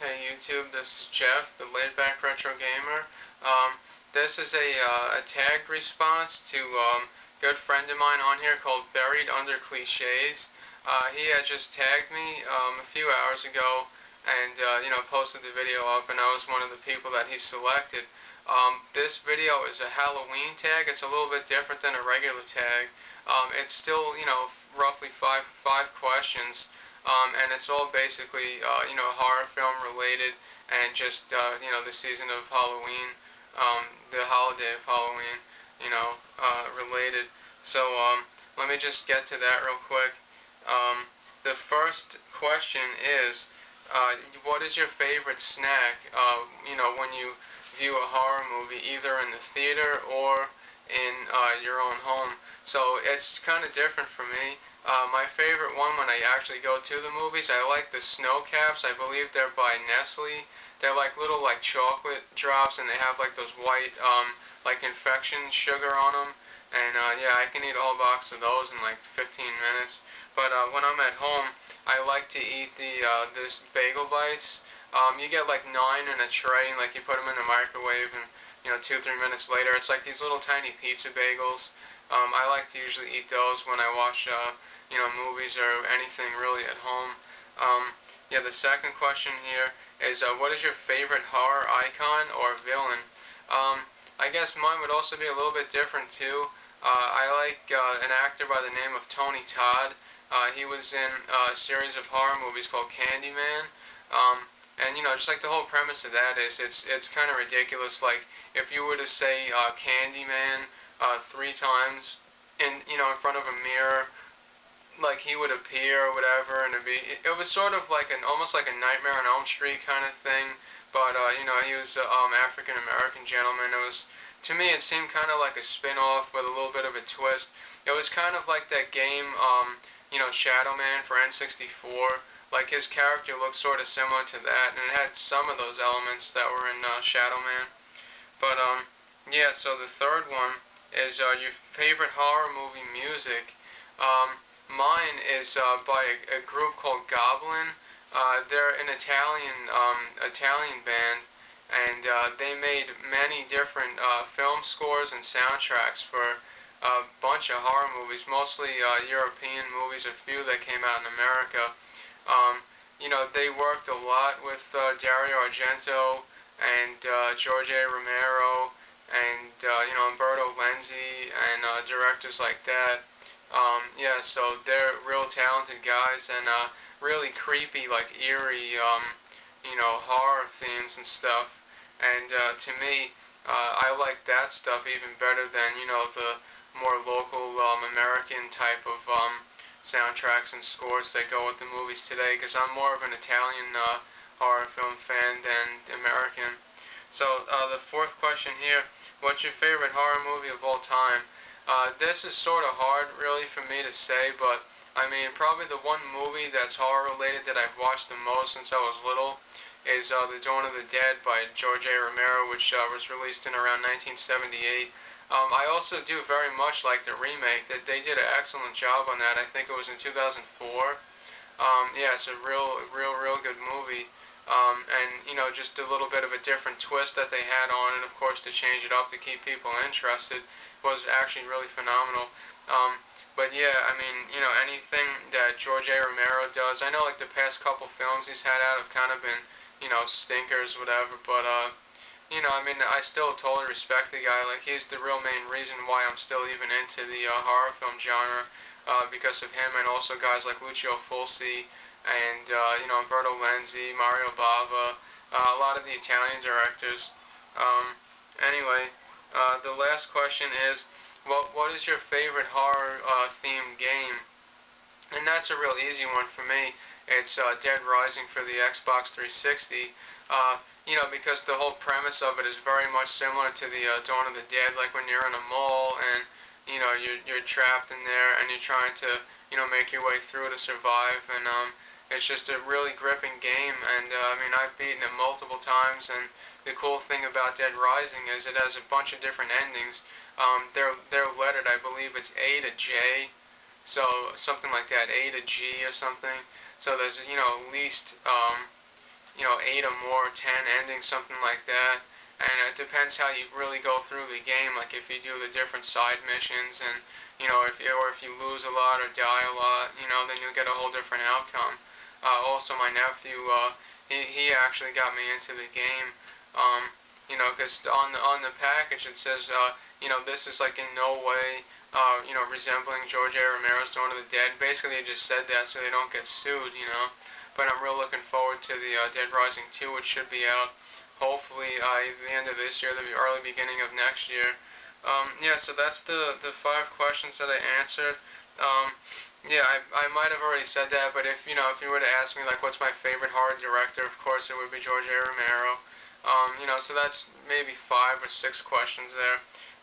Hey YouTube, this is Jeff, the laid back retro gamer. Um, this is a tagged response to a good friend of mine on here called Buriedundercliches. He had just tagged me a few hours ago and posted the video up, and I was one of the people that he selected. This video is a Halloween tag. It's a little bit different than a regular tag. It's still roughly five questions. And it's all basically horror film related and just the season of Halloween, the holiday of Halloween, related. So let me just get to that real quick. The first question is, what is your favorite snack? When you view a horror movie, either in the theater or in your own home. So it's kind of different for me. My favorite one when I actually go to the movies, I like the snow caps. I believe they're by Nestle. They're like little like chocolate drops, and they have like those white like infection sugar on them. And yeah, I can eat a whole box of those in like 15 minutes. But when I'm at home, I like to eat this bagel bites. You get like 9 in a tray, and like you put them in the microwave, and 2 3 minutes later, it's like these little tiny pizza bagels. I like to usually eat those when I watch movies or anything really at home. Yeah, the second question here is, what is your favorite horror icon or villain? I guess mine would also be a little bit different too. I like an actor by the name of Tony Todd. He was in a series of horror movies called Candyman. And just like the whole premise of that is, it's kind of ridiculous. Like if you were to say Candyman 3 times in front of a mirror, like he would appear or whatever, and it was sort of like almost like a Nightmare on Elm Street kind of thing. But he was an African American gentleman. It was, to me, it seemed kind of like a spin-off with a little bit of a twist. It was kind of like that game, Shadow Man for N64. Like his character looked sort of similar to that, and it had some of those elements that were in Shadow Man. But yeah. So the third one is your favorite horror movie music. Mine is by a group called Goblin. They're an Italian band, and they made many different film scores and soundtracks for a bunch of horror movies, mostly European movies, a few that came out in America. Um, they worked a lot with Dario Argento and George A. Romero and Umberto Lenzi and directors like that. Yeah, so they're real talented guys, and really creepy, like eerie, horror themes and stuff. And to me, I like that stuff even better than the more local American type of soundtracks and scores that go with the movies today. Because I'm more of an Italian horror film fan than American. So the fourth question here: what's your favorite horror movie of all time? This is sort of hard, really, for me to say, but I mean, probably the one movie that's horror related that I've watched the most since I was little is The Dawn of the Dead by George A. Romero, which was released in around 1978. I also do very much like the remake. That they did an excellent job on that. I think it was in 2004. Yeah, it's a real good movie. And just a little bit of a different twist that they had on it, of course, to change it up to keep people interested, was actually really phenomenal. But yeah, I mean, anything that George A. Romero does, I know like the past couple films he's had out have kind of been, stinkers, whatever, but I mean, I still totally respect the guy. Like, he's the real main reason why I'm still even into the horror film genre, because of him, and also guys like Lucio Fulci and Umberto Lenzi, Mario Bava, a lot of the Italian directors. Um, anyway, the last question is, what is your favorite horror themed game? And that's a real easy one for me. It's Dead Rising for the Xbox 360. Because the whole premise of it is very much similar to the Dawn of the Dead, like when you're in a mall and you're trapped in there and you're trying to make your way through to survive, and it's just a really gripping game. And I mean, I've beaten it multiple times, and the cool thing about Dead Rising is it has a bunch of different endings. They're lettered, I believe it's A to J, so something like that, A to G or something. So there's at least 8 or more, 10 endings, something like that. And it depends how you really go through the game. Like if you do the different side missions, and if you lose a lot or die a lot, then you'll get a whole different outcome. Also, my nephew, he actually got me into the game. Because on the package it says, this is like in no way, resembling George A. Romero's Dawn of the Dead. Basically, they just said that so they don't get sued. But I'm real looking forward to the Dead Rising 2, which should be out hopefully either the end of this year or the early beginning of next year. Yeah, so that's the 5 questions that I answered. Yeah, I might have already said that, but if you were to ask me like what's my favorite horror director, of course it would be George A. Romero. So that's maybe 5 or 6 questions there.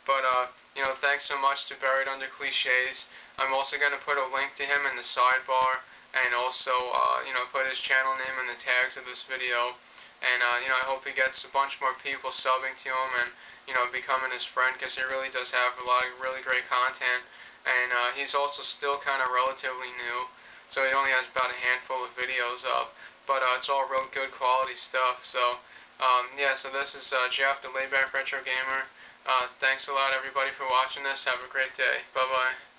But thanks so much to Buried Under Cliches. I'm also going to put a link to him in the sidebar, and also put his channel name in the tags of this video. And I hope he gets a bunch more people subbing to him and becoming his friend, because he really does have a lot of really great content. And he's also still kind of relatively new, so he only has about a handful of videos up, but it's all real good quality stuff. So yeah, so this is Jeff, the Laidback Retro Gamer. Thanks a lot, everybody, for watching this. Have a great day. Bye bye.